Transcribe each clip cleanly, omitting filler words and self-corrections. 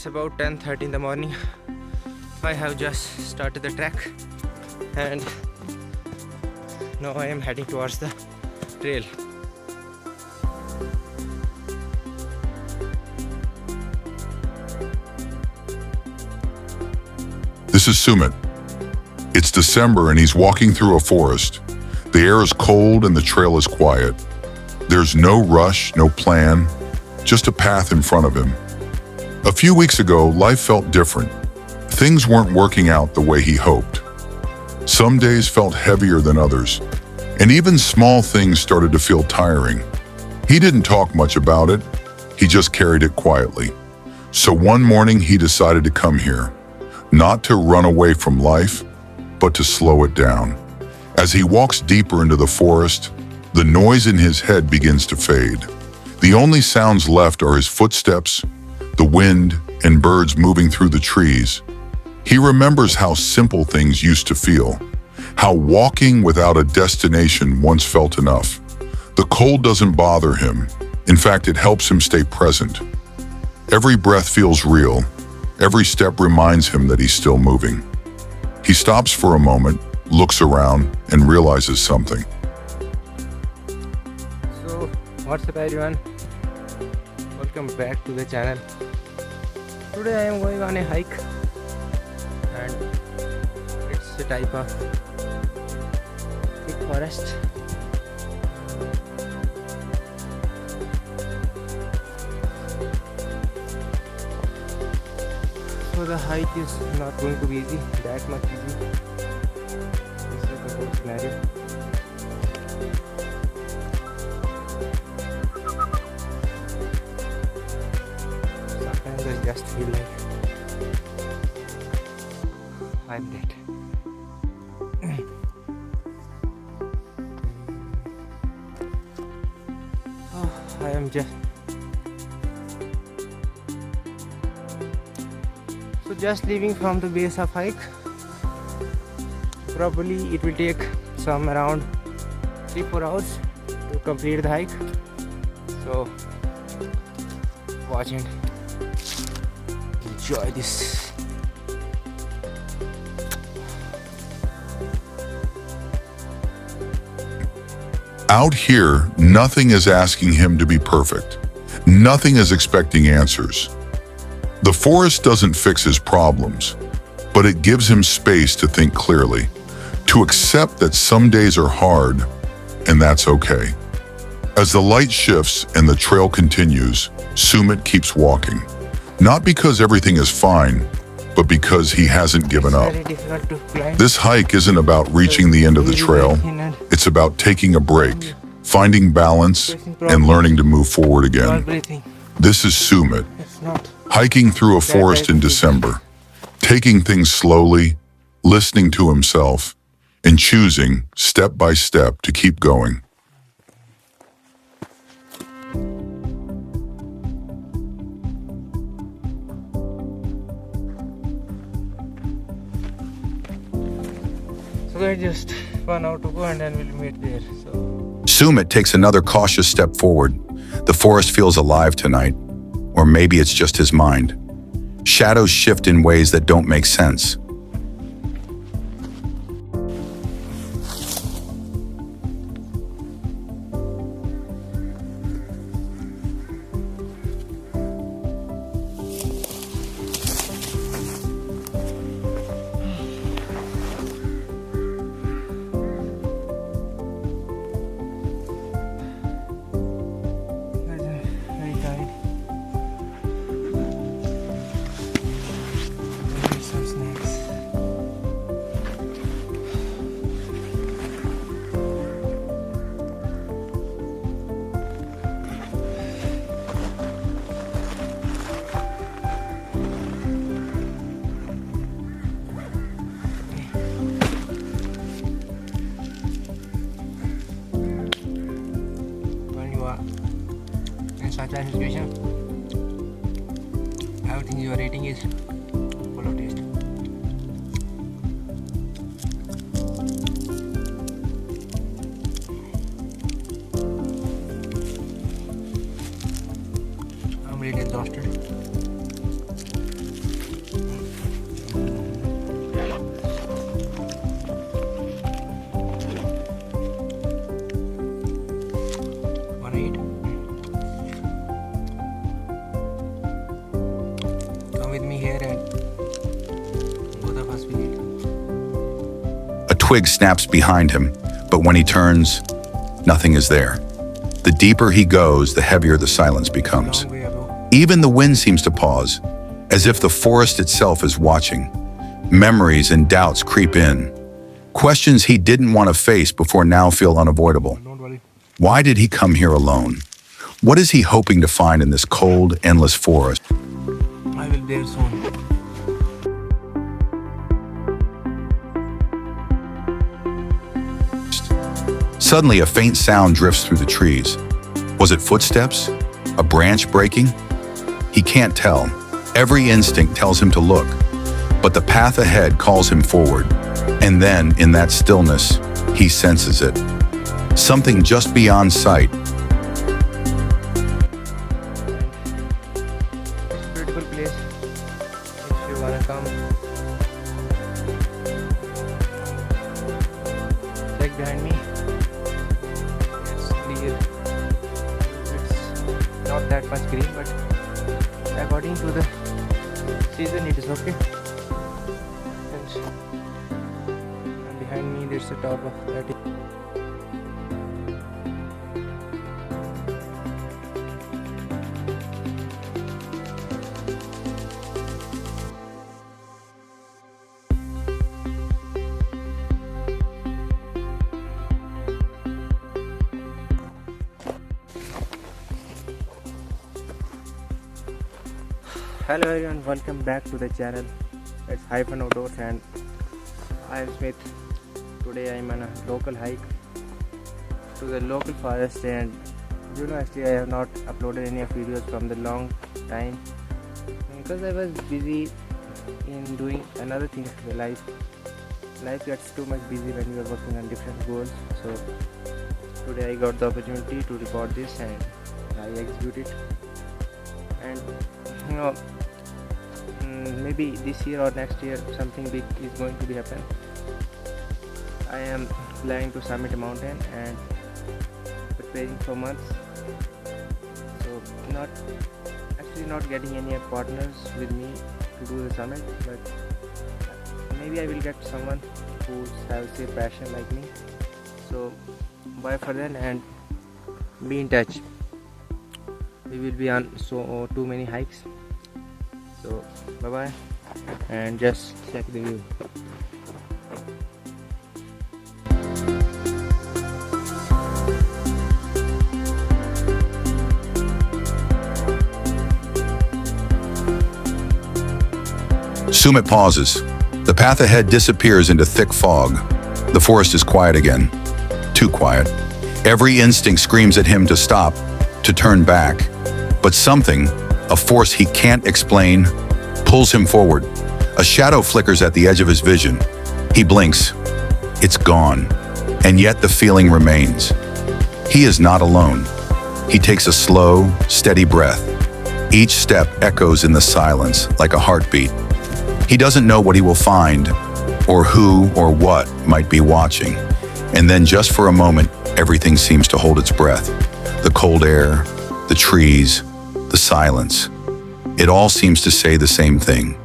about 10:30 in the morning. I have just started the trek and now I am heading towards the trail. This is Sumit. It's December and he's walking through a forest. The air is cold and the trail is quiet. There's no rush, no plan, just a path in front of him. A few weeks ago, life felt different. Things weren't working out the way he hoped. Some days felt heavier than others, and even small things started to feel tiring. He didn't talk much about it, he just carried it quietly. So one morning he decided to come here, not to run away from life, but to slow it down. As he walks deeper into the forest, the noise in his head begins to fade. The only sounds left are his footsteps, the wind, and birds moving through the trees. He remembers how simple things used to feel, how walking without a destination once felt enough. The cold doesn't bother him. In fact, it helps him stay present. Every breath feels real. Every step reminds him that he's still moving. He stops for a moment, looks around, and realizes something. So, what's up everyone? Welcome back to the channel. Today I am going on a hike and it's a type of thick forest. So the hike is not going to be easy, that much easy. This is the whole scenario. Sometimes I just feel like I'm dead. Oh, I am just leaving from the base of hike. Probably it will take some around 3-4 hours to complete the hike. So watch and enjoy this. Out here, nothing is asking him to be perfect. Nothing is expecting answers. The forest doesn't fix his problems, but it gives him space to think clearly, to accept that some days are hard, and that's okay. As the light shifts and the trail continues, Sumit keeps walking. Not because everything is fine, but because he hasn't given up. Very difficult to climb. This hike isn't about reaching the end of the trail. It's about taking a break, finding balance, and learning to move forward again. This is Sumit, It's not. hiking through a forest in December, taking things slowly, listening to himself, and choosing, step by step, to keep going. So there's just 1 hour to go and then we'll meet there. So Sumit takes another cautious step forward. The forest feels alive tonight, or maybe it's just his mind. Shadows shift in ways that don't make sense. very tired. Some snacks. When you are in such a situation, I think your rating is full of taste. I'm really exhausted. twig snaps behind him, but when he turns, nothing is there. The deeper he goes, the heavier the silence becomes. Long way ago. Even the wind seems to pause, as if the forest itself is watching. Memories and doubts creep in. Questions he didn't want to face before now feel unavoidable. Don't worry. Why did he come here alone? What is he hoping to find in this cold, endless forest? I will there soon. Suddenly, a faint sound drifts through the trees. Was it footsteps? A branch breaking? He can't tell. Every instinct tells him to look, but the path ahead calls him forward. And then, in that stillness, he senses it. Something just beyond sight. It's a beautiful place. If you wanna come, check behind me. It's clear. It's not that much green, but according to the season, it is okay. And behind me, there's the top of that. Hello everyone, welcome back to the channel. It's Hyphen Outdoors and I am Smith. Today I am on a local hike to the local forest, and actually I have not uploaded any of videos from the long time because I was busy in doing another things in the life. Life gets too much busy when you are working on different goals. So today I got the opportunity to record this and I execute it. And maybe this year or next year something big is going to be happen. I am planning to summit a mountain and preparing for months. So not getting any partners with me to do the summit, but maybe I will get someone who has the passion like me. So bye for then and be in touch. We will be on too many hikes. So bye bye and just check the view. Sumit pauses. The path ahead disappears into thick fog. The forest is quiet again. Too quiet. Every instinct screams at him to stop, to turn back. But something, a force he can't explain, pulls him forward. A shadow flickers at the edge of his vision. He blinks. It's gone. And yet the feeling remains. He is not alone. He takes a slow, steady breath. Each step echoes in the silence like a heartbeat. He doesn't know what he will find, or who or what might be watching. And then just for a moment, everything seems to hold its breath. The cold air, the trees, the silence. It all seems to say the same thing.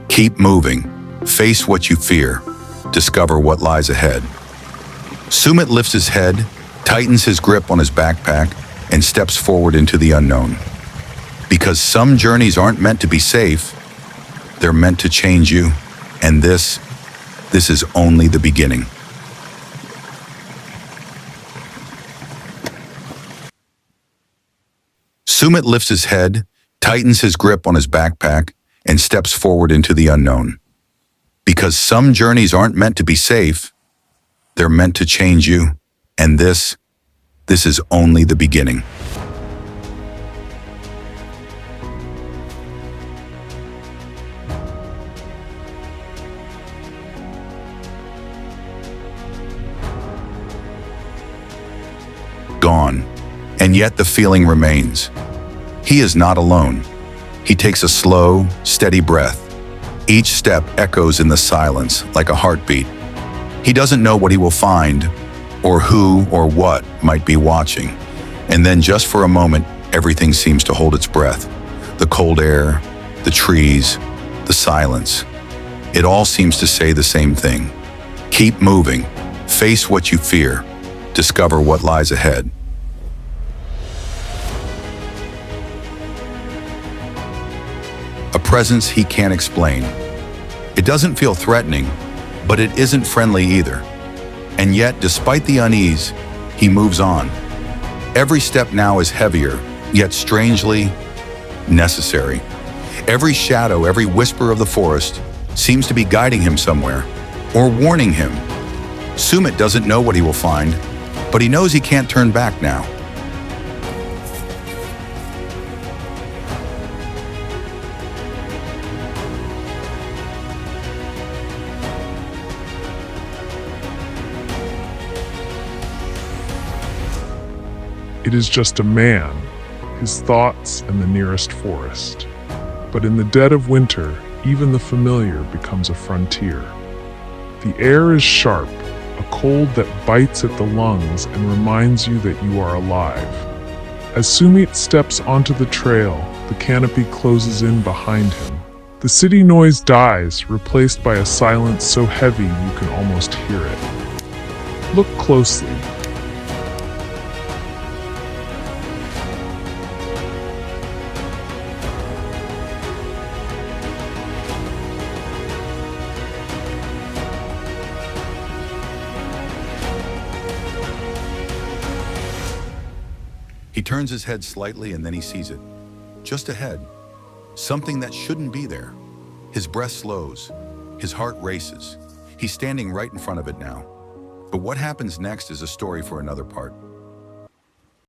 Keep moving. Face what you fear. Discover what lies ahead. Sumit lifts his head, tightens his grip on his backpack, and steps forward into the unknown. Because some journeys aren't meant to be safe, they're meant to change you. And this is only the beginning. Sumit lifts his head, tightens his grip on his backpack, and steps forward into the unknown. Because some journeys aren't meant to be safe, they're meant to change you. And this is only the beginning. Gone. And yet the feeling remains. He is not alone. He takes a slow, steady breath. Each step echoes in the silence like a heartbeat. He doesn't know what he will find, or who or what might be watching. And then just for a moment, everything seems to hold its breath. The cold air, the trees, the silence. It all seems to say the same thing. Keep moving. Face what you fear. Discover what lies ahead. A presence he can't explain. It doesn't feel threatening, but it isn't friendly either. And yet, despite the unease, he moves on. Every step now is heavier, yet strangely necessary. Every shadow, every whisper of the forest seems to be guiding him somewhere, or warning him. Sumit doesn't know what he will find, but he knows he can't turn back now. It is just a man, his thoughts, and the nearest forest. But in the dead of winter, even the familiar becomes a frontier. The air is sharp, a cold that bites at the lungs and reminds you that you are alive. As Sumit steps onto the trail, the canopy closes in behind him. The city noise dies, replaced by a silence so heavy you can almost hear it. Look closely. He turns his head slightly and then he sees it. Just ahead. Something that shouldn't be there. His breath slows. His heart races. He's standing right in front of it now. But what happens next is a story for another part.